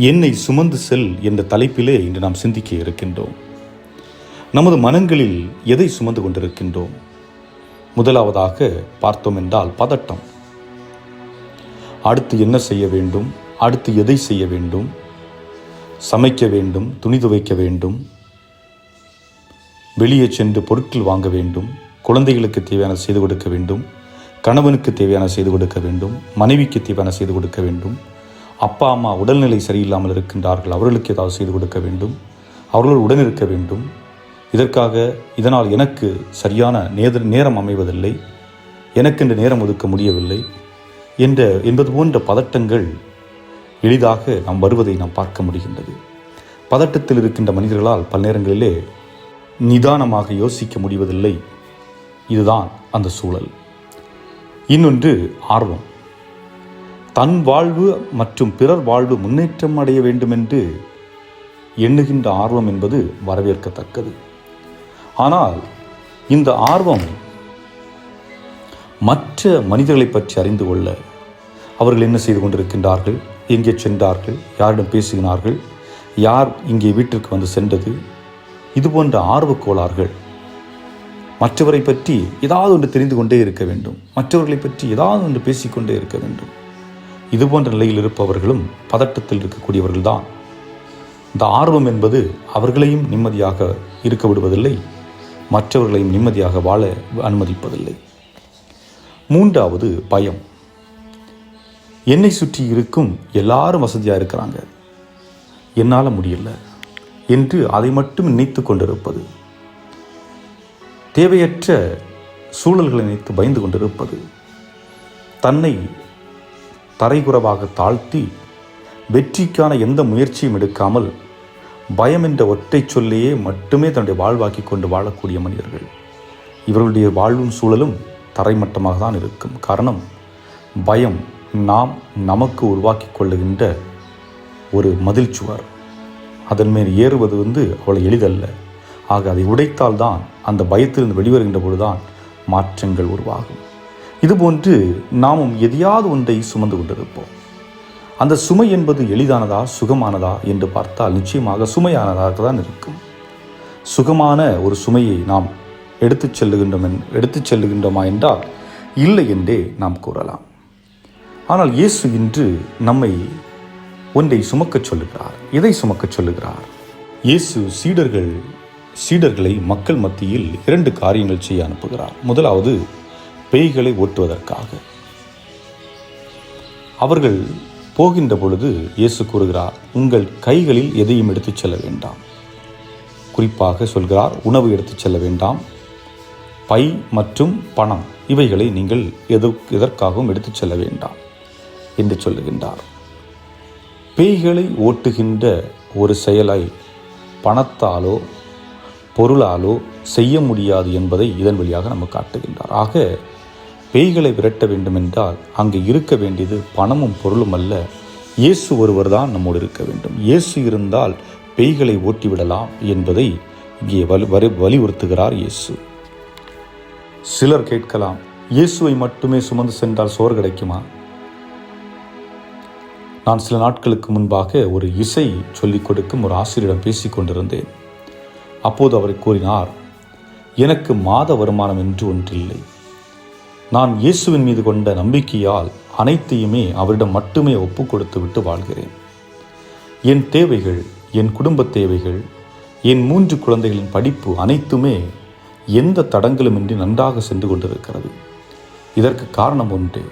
என்னை சுமந்து செல் என்ற தலைப்பிலே இன்று நாம் சிந்திக்க இருக்கின்றோம். நமது மனங்களில் எதை சுமந்து கொண்டிருக்கின்றோம்? முதலாவதாக பார்த்தோம் என்றால் பதட்டம். அடுத்து என்ன செய்ய வேண்டும், அடுத்து எதை செய்ய வேண்டும், சமைக்க வேண்டும், துணி துவைக்க வேண்டும், வெளியே சென்று பொருட்கள் வாங்க வேண்டும், குழந்தைகளுக்கு தேவையான செய்து கொடுக்க வேண்டும், கணவனுக்கு தேவையான செய்து கொடுக்க வேண்டும், மனைவிக்கு தேவையான செய்து கொடுக்க வேண்டும், அப்பா அம்மா உடல்நிலை சரியில்லாமல் இருக்கின்றார்கள், அவர்களுக்கு ஏதாவது செய்து கொடுக்க வேண்டும், அவர்களோடு உடனிருக்க வேண்டும். இதனால் எனக்கு சரியான நேரம் அமைவதில்லை, எனக்கென்று நேரம் ஒதுக்க முடியவில்லை என்பது போன்ற பதட்டங்கள் எளிதாக நாம் வருவதை நாம் பார்க்க முடிகின்றது. பதட்டத்தில் இருக்கின்ற மனிதர்களால் பல நேரங்களிலே நிதானமாக யோசிக்க முடிவதில்லை. இதுதான் அந்த சூழல். இன்னொன்று ஆர்வம். தன் வாழ்வு மற்றும் பிறர் வாழ்வு முன்னேற்றம் அடைய வேண்டும் என்று எண்ணுகின்ற ஆர்வம் என்பது வரவேற்கத்தக்கது. ஆனால் இந்த ஆர்வம் மற்ற மனிதர்களை பற்றி அறிந்து கொள்ள, அவர்கள் என்ன செய்து கொண்டிருக்கின்றார்கள், எங்கே சென்றார்கள், யாரிடம் பேசுகிறார்கள், யார் இங்கே வீட்டிற்கு வந்து சென்றது, இது போன்ற ஆர்வக்கோளாறுகள். மற்றவரை பற்றி ஏதாவது ஒன்று தெரிந்து கொண்டே இருக்க வேண்டும், மற்றவர்களை பற்றி ஏதாவது ஒன்று பேசிக்கொண்டே இருக்க வேண்டும். இது போன்ற நிலையில் இருப்பவர்களும் பதட்டத்தில் இருக்கக்கூடியவர்கள்தான். இந்த ஆர்வம் என்பது அவர்களையும் நிம்மதியாக இருக்க விடுவதில்லை, மற்றவர்களையும் நிம்மதியாக வாழ அனுமதிப்பதில்லை. மூன்றாவது பயம். என்னை சுற்றி இருக்கும் எல்லாரும் வசதியாக இருக்கிறாங்க, என்னால் முடியல என்று அதை மட்டும் நினைத்து கொண்டிருப்பது, தேவையற்ற சூழல்களை நினைத்து பயந்து கொண்டிருப்பது, தன்னை தரைகுறவாக தாழ்த்தி வெற்றிக்கான எந்த முயற்சியும் எடுக்காமல் பயம் என்ற ஒற்றை சொல்லையே மட்டுமே தன்னுடைய வாழ்வாக்கி கொண்டு வாழக்கூடிய மனிதர்கள். இவர்களுடைய வாழ்வும் சூழலும் தரைமட்டமாக தான் இருக்கும். காரணம், பயம் நாம் நமக்கு உருவாக்கி கொள்ளுகின்ற ஒரு மதில் சுவர். அதன் மேல் ஏறுவது அவ்வளவு எளிதல்ல. ஆக அதை உடைத்தால்தான், அந்த பயத்திலிருந்து வெளிவருகின்ற பொழுதுதான் மாற்றங்கள் உருவாகும். இதுபோன்று நாமும் எதையாவது ஒன்றை சுமந்து கொண்டிருப்போம். அந்த சுமை என்பது எளிதானதா சுகமானதா என்று பார்த்தால் நிச்சயமாக சுமையானதாக தான் இருக்கும். சுகமான ஒரு சுமையை நாம் எடுத்துச் செல்லுகின்றோமா என்றால் இல்லை என்றே நாம் கூறலாம். ஆனால் இயேசு இன்று நம்மை ஒன்றை சுமக்கச் சொல்லுகிறார். எதை சுமக்கச் சொல்லுகிறார்? இயேசு சீடர்களை மக்கள் மத்தியில் 2 காரியங்கள் செய்ய அனுப்புகிறார். முதலாவது, பேய்களை ஓட்டுவதற்காக. அவர்கள் போகின்ற பொழுது இயேசு கூறுகிறார், உங்கள் கைகளில் எதையும் எடுத்துச் செல்ல வேண்டாம். குறிப்பாக சொல்கிறார், உணவு எடுத்துச் செல்ல வேண்டாம், பை மற்றும் பணம் இவைகளை நீங்கள் எதற்காகவும் எடுத்துச் செல்ல வேண்டாம் என்று சொல்லுகின்றார். பேய்களை ஓட்டுகின்ற ஒரு செயலை பணத்தாலோ பொருளாலோ செய்ய முடியாது என்பதை இதன் வழியாக நமக்கு காட்டுகின்றார். ஆக பேய்களை விரட்ட வேண்டும் என்றால் அங்கே இருக்க வேண்டியது பணமும் பொருளும் அல்ல, இயேசு ஒருவர் தான் நம்மோடு இருக்க வேண்டும். இயேசு இருந்தால் பேய்களை ஓட்டிவிடலாம் என்பதை இங்கே வலியுறுத்துகிறார் இயேசு. சிலர் கேட்கலாம், இயேசுவை மட்டுமே சுமந்து சென்றால் சோறு கிடைக்குமா? நான் சில நாட்களுக்கு முன்பாக ஒரு இசை சொல்லிக் கொடுக்கும் ஒரு ஆசிரியரிடம் பேசிக் கொண்டிருந்தேன். அப்போது அவர் கூறினார், எனக்கு மாத வருமானம் என்று ஒன்றில்லை. நான் இயேசுவின் மீது கொண்ட நம்பிக்கையால் அனைத்தையுமே அவரிடம் மட்டுமே ஒப்புக் கொடுத்து விட்டு வாழ்கிறேன். என் தேவைகள், என் குடும்ப தேவைகள், என் 3 குழந்தைகளின் படிப்பு அனைத்துமே எந்த தடங்களுமின்றி நன்றாக சென்று கொண்டிருக்கிறது. இதற்கு காரணம் ஒன்றே,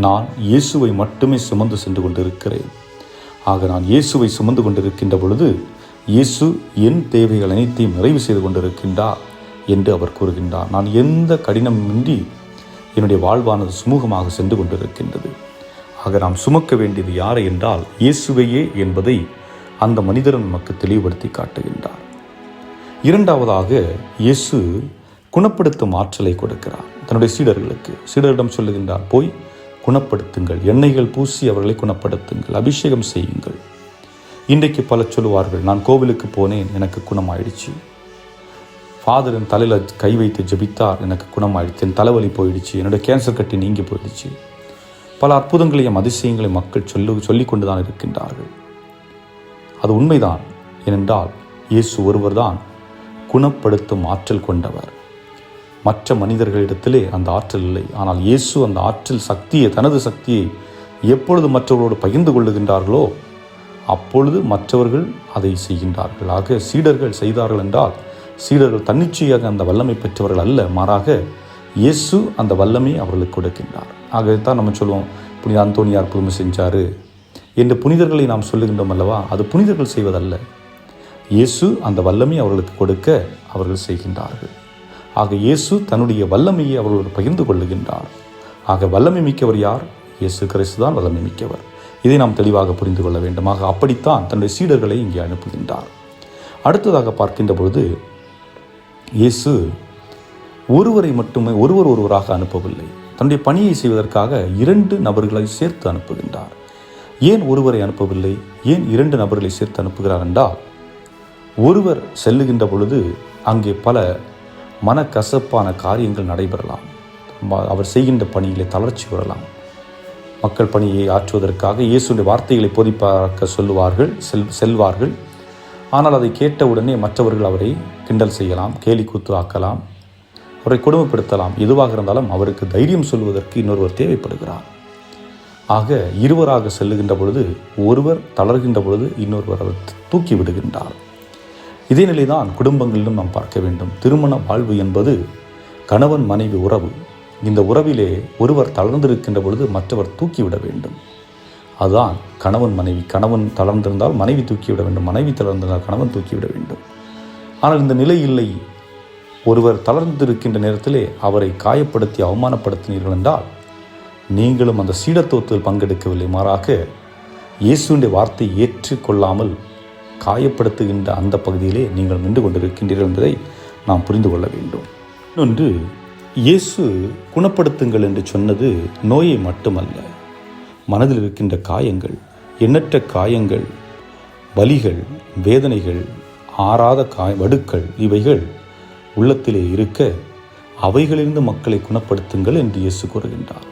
நான் இயேசுவை மட்டுமே சுமந்து சென்று கொண்டிருக்கிறேன். ஆக நான் இயேசுவை சுமந்து கொண்டிருக்கின்ற பொழுது இயேசு என் தேவைகள் அனைத்தையும் நிறைவு செய்து கொண்டிருக்கின்றார் என்று அவர் கூறுகின்றார். நான் எந்த கடினமின்றி என்னுடைய வாழ்வானது சுமூகமாக சென்று கொண்டிருக்கின்றது. ஆக நாம் சுமக்க வேண்டியது யாரை என்றால் இயேசுவையே என்பதை அந்த மனிதர் நமக்கு தெளிவுபடுத்தி காட்டுகின்றார். இரண்டாவதாக, இயேசு குணப்படுத்தும் ஆற்றலை கொடுக்கிறார் தன்னுடைய சீடரிடம் சொல்லுகின்றார், போய் குணப்படுத்துங்கள், எண்ணெய்கள் பூசி அவர்களை குணப்படுத்துங்கள், அபிஷேகம் செய்யுங்கள். இன்றைக்கு பலர் சொல்லுவார்கள், நான் கோவிலுக்கு போனேன், எனக்கு குணமாயிடுச்சு, ஃபாதரின் தலையில் கை வைத்து ஜெபித்தார், எனக்கு குணமாயிடுச்சு, என் தலைவலி போயிடுச்சு, என்னுடைய கேன்சர் கட்டி நீங்கி போயிடுச்சு. பல அற்புதங்களையும் அதிசயங்களையும் மக்கள் சொல்லிக் கொண்டு தான் இருக்கின்றார்கள். அது உண்மைதான். ஏனென்றால் இயேசு ஒருவர்தான் குணப்படுத்தும் ஆற்றல் கொண்டவர். மற்ற மனிதர்களிடத்திலே அந்த ஆற்றல் இல்லை. ஆனால் இயேசு அந்த ஆற்றல் சக்தியை, தனது சக்தியை எப்பொழுது மற்றவர்களோடு பகிர்ந்து கொள்ளுகின்றார்களோ அப்பொழுது மற்றவர்கள் அதை செய்கின்றார்கள். ஆக சீடர்கள் செய்தார்கள் என்றால் சீடர்கள் தன்னிச்சையாக அந்த வல்லமை பெற்றவர்கள் அல்ல, மாறாக இயேசு அந்த வல்லமை அவர்களுக்கு கொடுக்கின்றார். ஆகத்தான் நம்ம சொல்லுவோம், புனித அந்தோனியார் புதுமை செஞ்சார் என்று புனிதர்களை நாம் சொல்லுகின்றோம் அல்லவா? அது புனிதர்கள் செய்வதல்ல, இயேசு அந்த வல்லமை அவர்களுக்கு கொடுக்க அவர்கள் செய்கின்றார்கள். ஆக இயேசு தன்னுடைய வல்லமையை அவர்களோடு பகிர்ந்து கொள்ளுகின்றார். ஆக வல்லமை மிக்கவர் யார்? இயேசு கிறிஸ்து தான் வல்லமை மிக்கவர். இதை நாம் தெளிவாக புரிந்து கொள்ள வேண்டும். ஆக அப்படித்தான் தன்னுடைய சீடர்களை இங்கே அனுப்புகின்றார். அடுத்ததாக பார்க்கின்ற பொழுது இயேசு ஒருவரை மட்டுமே ஒருவராக அனுப்பவில்லை. தன்னுடைய பணியை செய்வதற்காக 2 நபர்களை சேர்த்து அனுப்புகின்றார். ஏன் ஒருவரை அனுப்பவில்லை, ஏன் 2 நபர்களை சேர்த்து அனுப்புகிறார் என்றால், ஒருவர் செல்லுகின்ற பொழுது அங்கே பல மனக்கசப்பான காரியங்கள் நடைபெறலாம். அவர் செய்கின்ற பணியிலே தளர்ச்சி வரலாம். மக்கள் பணியை ஆற்றுவதற்காக இயேசுடைய வார்த்தைகளை போதிப்பார்க்க செல்வார்கள். ஆனால் அதை கேட்டவுடனே மற்றவர்கள் அவரை கிண்டல் செய்யலாம், கேலி கூத்து ஆக்கலாம், அவரை கொடுமைப்படுத்தலாம். எதுவாக இருந்தாலும் அவருக்கு தைரியம் சொல்வதற்கு இன்னொருவர் தேவைப்படுகிறார். ஆக இருவராக செல்லுகின்ற பொழுது ஒருவர் தளர்கின்ற பொழுது இன்னொருவர் அவர் தூக்கி விடுகின்றார். இதே நிலைதான் குடும்பங்களிலும் நாம் பார்க்க வேண்டும். திருமண வாழ்வு என்பது கணவன் மனைவி உறவு. இந்த உறவிலே ஒருவர் தளர்ந்திருக்கின்ற பொழுது மற்றவர் தூக்கிவிட வேண்டும். அதுதான் கணவன் மனைவி. கணவன் தளர்ந்திருந்தால் மனைவி தூக்கிவிட வேண்டும், மனைவி தளர்ந்திருந்தால் கணவன் தூக்கிவிட வேண்டும். ஆனால் இந்த நிலை இல்லை. ஒருவர் தளர்ந்திருக்கின்ற நேரத்திலே அவரை காயப்படுத்தி அவமானப்படுத்தினீர்கள் என்றால் நீங்களும் அந்த சீடத்துவத்தில் பங்கெடுக்கவில்லை, மாறாக இயேசுவின் வார்த்தை ஏற்றுக்கொள்ளாமல் காயப்படுத்துகின்ற அந்த பகுதியிலே நீங்கள் நின்று கொண்டிருக்கின்றீர்கள் என்பதை நாம் புரிந்து கொள்ள வேண்டும். இன்னொன்று, இயேசு குணப்படுத்துங்கள் என்று சொன்னது நோயை மட்டுமல்ல, மனதில் இருக்கின்ற காயங்கள், எண்ணற்ற காயங்கள், வலிகள், வேதனைகள், ஆறாத வடுக்கள், இவைகள் உள்ளத்திலே இருக்க அவைகளிலிருந்து மக்களை குணப்படுத்துங்கள் என்று இயேசு கூறுகின்றார்.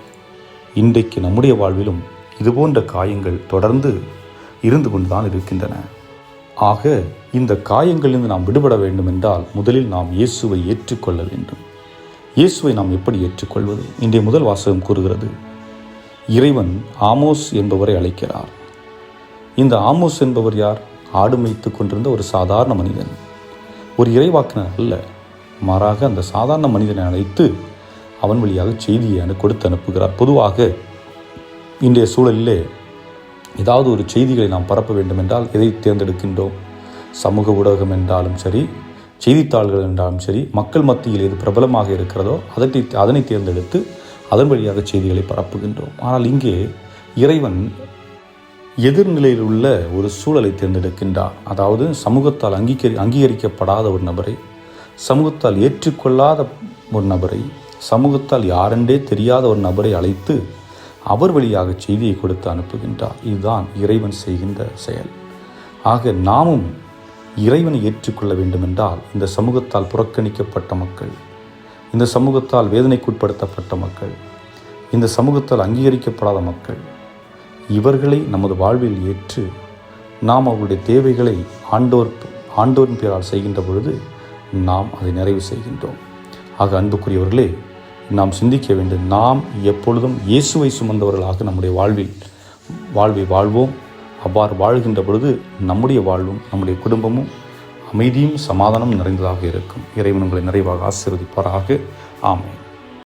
இன்றைக்கு நம்முடைய வாழ்விலும் இதுபோன்ற காயங்கள் தொடர்ந்து இருந்து கொண்டுதான் இருக்கின்றன. ஆக இந்த காயங்களிலிருந்து நாம் விடுபட வேண்டும் என்றால் முதலில் நாம் இயேசுவை ஏற்றுக்கொள்ள வேண்டும். இயேசுவை நாம் எப்படி ஏற்றுக்கொள்வது? இன்றைய முதல் வாசகம் கூறுகிறது, இறைவன் ஆமோஸ் என்பவரை அழைக்கிறார். இந்த ஆமோஸ் என்பவர் யார்? ஆடு மேய்த்து கொண்டிருந்த ஒரு சாதாரண மனிதன், ஒரு இறைவாக்கினர் அல்ல. மாறாக அந்த சாதாரண மனிதனை அழைத்து அவன் வழியாக செய்தியை கொடுத்து அனுப்புகிறார். பொதுவாக இன்றைய சூழலிலே ஏதாவது ஒரு செய்திகளை நாம் பரப்ப வேண்டும் என்றால் எதை தேர்ந்தெடுக்கின்றோம்? சமூக ஊடகம் என்றாலும் சரி, செய்தித்தாள்கள் என்றாலும் சரி, மக்கள் மத்தியில் எது பிரபலமாக இருக்கிறதோ அதனை தேர்ந்தெடுத்து அதன் வழியாக செய்திகளை பரப்புகின்றோம். ஆனால் இங்கே இறைவன் எதிர்நிலையில் உள்ள ஒரு சூழலை தேர்ந்தெடுக்கின்றார். அதாவது சமூகத்தால் அங்கீகரிக்கப்படாத ஒரு நபரை, சமூகத்தால் ஏற்றுக்கொள்ளாத ஒரு நபரை, சமூகத்தால் யாரென்றே தெரியாத ஒரு நபரை அழைத்து அவர் வழியாக செய்தியை கொடுத்து அனுப்புகின்றார். இதுதான் இறைவன் செய்கின்ற செயல். ஆக நாமும் இறைவனை ஏற்றுக்கொள்ள வேண்டுமென்றால் இந்த சமூகத்தால் புறக்கணிக்கப்பட்ட மக்கள், இந்த சமூகத்தால் வேதனைக்குட்படுத்தப்பட்ட மக்கள், இந்த சமூகத்தால் அங்கீகரிக்கப்படாத மக்கள், இவர்களை நமது வாழ்வில் ஏற்று நாம் அவர்களுடைய தேவைகளை ஆண்டோரின் பேரால் செய்கின்ற பொழுது நாம் அதை நிறைவு செய்கின்றோம். ஆக அன்புக்குரியவர்களே, நாம் சிந்திக்க வேண்டும். நாம் எப்பொழுதும் இயேசுவை சுமந்தவர்களாக நம்முடைய வாழ்வை வாழ்வோம். அவ்வாறு வாழ்கின்ற பொழுது நம்முடைய வாழ்வும் நம்முடைய குடும்பமும் அமைதியும் சமாதானம் நிறைந்ததாக இருக்கும். இறைவன் உங்களை நிறைவாக ஆசீர்வதிப்பாராக. ஆமென்.